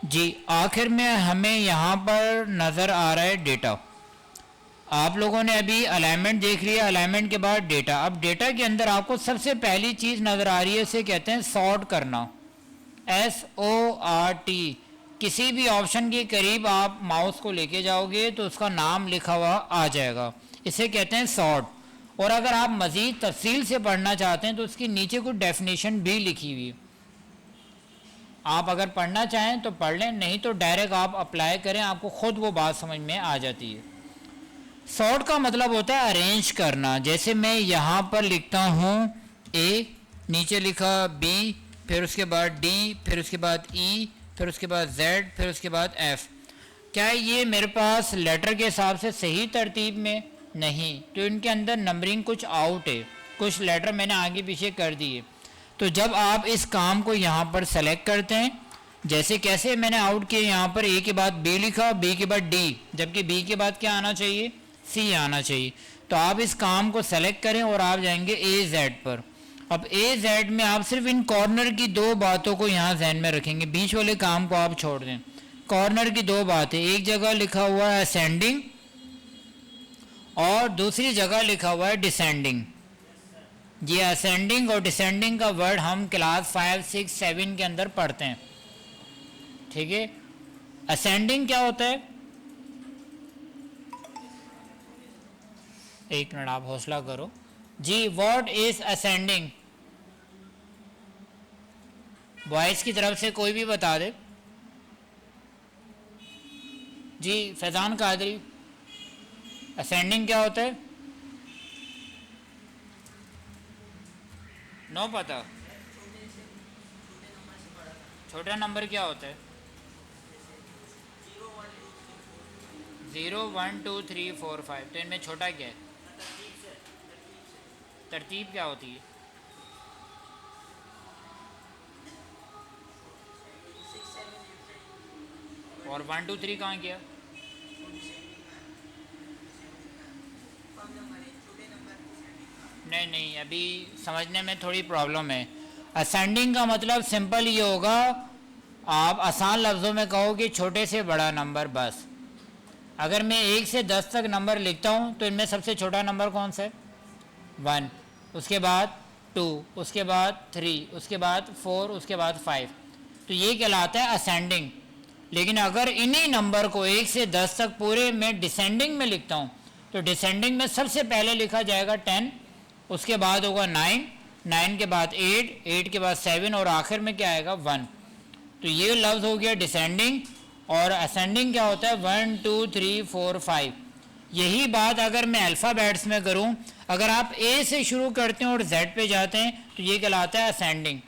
जी, आखिर में हमें यहाँ पर नज़र आ रहा है डेटा। आप लोगों ने अभी अलाइनमेंट देख लिया, अलाइनमेंट के बाद डेटा। अब डेटा के अंदर आपको सबसे पहली चीज़ नज़र आ रही है, इसे कहते हैं सॉर्ट करना, SORT। किसी भी ऑप्शन के करीब आप माउस को लेके जाओगे तो उसका नाम लिखा हुआ आ जाएगा, इसे कहते हैं सॉर्ट। और अगर आप मज़ीद तफसील से पढ़ना चाहते हैं तो उसके नीचे कुछ डेफिनेशन भी लिखी हुई, आप अगर पढ़ना चाहें तो पढ़ लें, नहीं तो डायरेक्ट आप अप्लाई करें, आपको खुद वो बात समझ में आ जाती है। सॉर्ट का मतलब होता है अरेंज करना। जैसे मैं यहाँ पर लिखता हूँ A, नीचे लिखा B, फिर उसके बाद D, फिर उसके बाद E, फिर उसके बाद Z, फिर उसके बाद F। क्या ये मेरे पास लेटर के हिसाब से सही तरतीब में? नहीं, तो इनके अंदर नंबरिंग कुछ आउट है, कुछ लेटर मैंने आगे पीछे कर दिए। तो जब आप इस काम को यहाँ पर सेलेक्ट करते हैं, जैसे कैसे मैंने आउट किया, यहाँ पर A के बाद B लिखा, B के बाद D, जबकि B के बाद क्या आना चाहिए? C आना चाहिए। तो आप इस काम को सेलेक्ट करें और आप जाएंगे AZ पर। अब AZ में आप सिर्फ इन कॉर्नर की दो बातों को यहाँ जहन में रखेंगे, बीच वाले काम को आप छोड़ दें। कॉर्नर की दो बातें, एक जगह लिखा हुआ है असेंडिंग और दूसरी जगह लिखा हुआ है डिसेंडिंग। ये असेंडिंग और डिसेंडिंग का वर्ड हम क्लास 5, 6, 7 के अंदर पढ़ते हैं, ठीक है। असेंडिंग क्या होता है? एक मिनट आप हौसला करो जी। What is ascending? बॉयज की तरफ से कोई भी बता दे जी। फैजान कादरी, असेंडिंग क्या होता है? नो पता। छोटा नंबर क्या होता है? 0, 1, 2, 3, 4, 5। तो इनमें छोटा क्या है? तरतीब क्या होती है? और 1, 2, 3 कहाँ गया? नहीं नहीं, अभी समझने में थोड़ी प्रॉब्लम है। असेंडिंग का मतलब सिंपल ये होगा, आप आसान लफ्ज़ों में कहो कि छोटे से बड़ा नंबर। बस अगर मैं 1 से 10 तक नंबर लिखता हूँ तो इनमें सबसे छोटा नंबर कौन सा है? 1, उसके बाद 2, उसके बाद 3, उसके बाद 4, उसके बाद 5। तो ये कहलाता है असेंडिंग। लेकिन अगर इन्हीं नंबर को 1 से 10 तक पूरे में डिसेंडिंग में लिखता हूँ तो डिसेंडिंग में सबसे पहले लिखा जाएगा 10, उसके बाद होगा 9, 9 के बाद 8, 8 के बाद 7 और आखिर में क्या आएगा? 1। तो ये लफ्ज़ हो गया डिसेंडिंग। और असेंडिंग क्या होता है? 1, 2, 3, 4, 5। यही बात अगर मैं अल्फ़ाबेट्स में करूं, अगर आप A से शुरू करते हैं और Z पे जाते हैं तो ये कहलाता है असेंडिंग।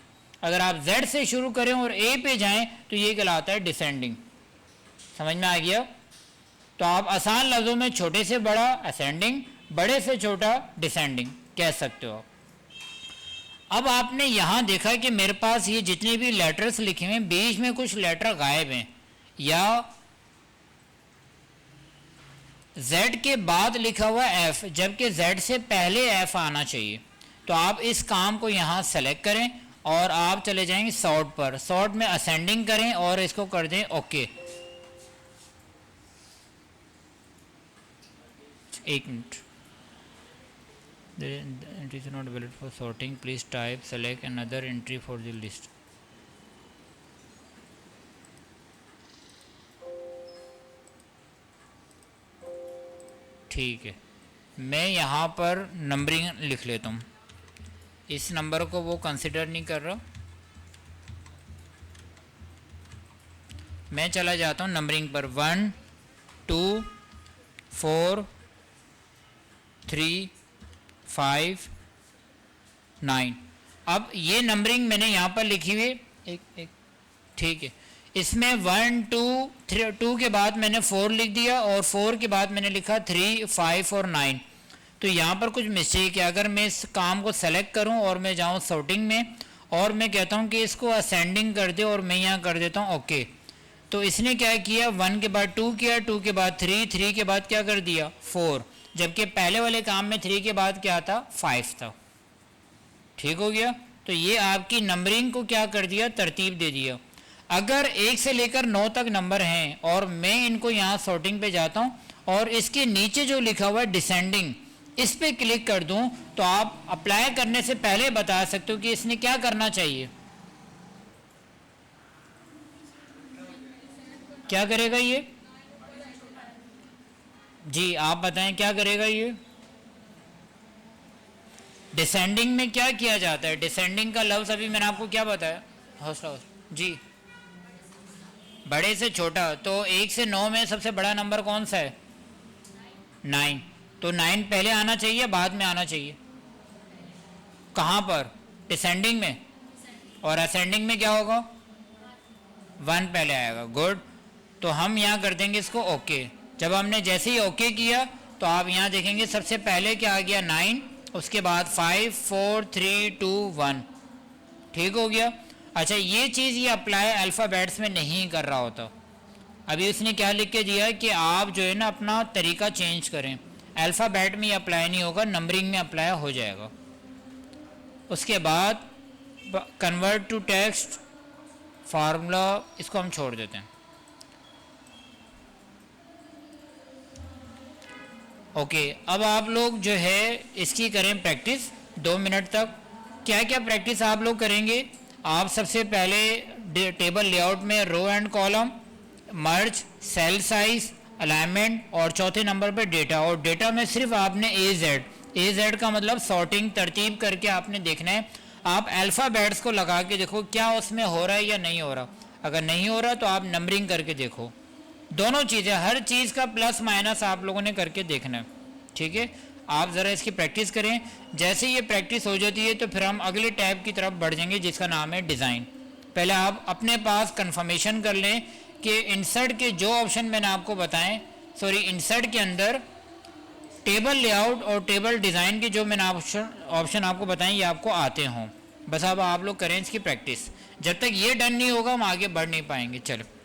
अगर आप Z से शुरू करें और A पे जाएं तो ये कहलाता है डिसेंडिंग। समझ में आ गया? तो आप आसान लफ्ज़ों में छोटे से बड़ा असेंडिंग, बड़े से छोटा डिसेंडिंग कह सकते हो। अब आपने यहाँ देखा कि मेरे पास ये जितने भी लेटर्स लिखे हुए हैं, बीच में कुछ लेटर गायब हैं, या Z के बाद लिखा हुआ F, जबकि Z से पहले F आना चाहिए। तो आप इस काम को यहाँ सेलेक्ट करें और आप चले जाएंगे सॉर्ट पर। सॉर्ट में असेंडिंग करें और इसको कर दें ओके। एक minute, it is not valid for sorting, please type select another entry for the list। ठीक है, मैं यहाँ पर नंबरिंग लिख लेता हूँ। इस नंबर को वो कंसिडर नहीं कर रहा, मैं चला जाता हूँ नंबरिंग पर। 1, 2, 4, 3, 5, 9। अब ये नंबरिंग मैंने यहाँ पर लिखी हुई एक ठीक है। इसमें 1, 2, 3, 2 के बाद मैंने 4 लिख दिया और 4 के बाद मैंने लिखा 3, 5 और 9। तो यहाँ पर कुछ मिस्टेक है। अगर मैं इस काम को सेलेक्ट करूँ और मैं जाऊँ सॉर्टिंग में और मैं कहता हूँ कि इसको असेंडिंग कर दे और मैं यहाँ कर देता हूँ ओके, तो इसने क्या किया? 1 के बाद 2 किया, 2 के बाद 3, 3 के बाद क्या कर दिया? 4, जबकि पहले वाले काम में 3 के बाद क्या था? 5 था। ठीक हो गया? तो ये आपकी नंबरिंग को क्या कर दिया? तरतीब दे दिया। अगर 1 से लेकर 9 तक नंबर हैं और मैं इनको यहाँ सॉर्टिंग पे जाता हूँ और इसके नीचे जो लिखा हुआ है डिसेंडिंग, इस पे क्लिक कर दूं तो आप अप्लाई करने से पहले बता सकते हो कि इसने क्या करना चाहिए। क्या करेगा ये? जी आप बताएं क्या करेगा ये? डिसेंडिंग में क्या किया जाता है? डिसेंडिंग का लफ्ज़ अभी मैंने आपको क्या बताया? हौसला जी, बड़े से छोटा। तो 1 से 9 में सबसे बड़ा नंबर कौन सा है? 9। तो 9 पहले आना चाहिए, बाद में आना चाहिए? कहाँ पर? डिसेंडिंग में। और असेंडिंग में क्या होगा? 1 पहले आएगा। गुड। तो हम यहाँ कर देंगे इसको ओके। जब हमने जैसे ही ओके किया तो आप यहाँ देखेंगे सबसे पहले क्या आ गया? 9, उसके बाद 5 4 3 2 1। ठीक हो गया। अच्छा, ये चीज़ ये अप्लाई अल्फ़ाबेट्स में नहीं कर रहा होता। अभी उसने क्या लिख के दिया है कि आप जो है ना अपना तरीका चेंज करें। अल्फ़ाबेट में अप्लाई नहीं होगा, नंबरिंग में अप्लाई हो जाएगा। उसके बाद कन्वर्ट टू टेक्स्ट फार्मूला, इसको हम छोड़ देते हैं। ओके, अब आप लोग जो है इसकी करें प्रैक्टिस 2 मिनट तक। क्या क्या प्रैक्टिस आप लोग करेंगे? आप सबसे पहले टेबल लेआउट में row and column, merge, cell size, alignment और चौथे नंबर पे डेटा। और डेटा में सिर्फ आपने ए जेड का मतलब सॉर्टिंग तरतीब करके आपने देखना है। आप अल्फ़ाबेट्स को लगा के देखो क्या उसमें हो रहा है या नहीं हो रहा। अगर नहीं हो रहा तो आप नंबरिंग करके देखो। दोनों चीज़ें, हर चीज़ का प्लस माइनस आप लोगों ने करके देखना है। ठीक है, आप ज़रा इसकी प्रैक्टिस करें। जैसे ये प्रैक्टिस हो जाती है तो फिर हम अगले टैब की तरफ बढ़ जाएंगे जिसका नाम है डिज़ाइन। पहले आप अपने पास कंफर्मेशन कर लें कि इंसर्ट के जो ऑप्शन मैंने आपको बताएं, इंसर्ट के अंदर टेबल लेआउट और टेबल डिज़ाइन के जो मैंने ऑप्शन आपको बताएं ये आपको आते हों। बस अब आप लोग करें इसकी प्रैक्टिस। जब तक ये डन नहीं होगा हम आगे बढ़ नहीं पाएंगे। चलो।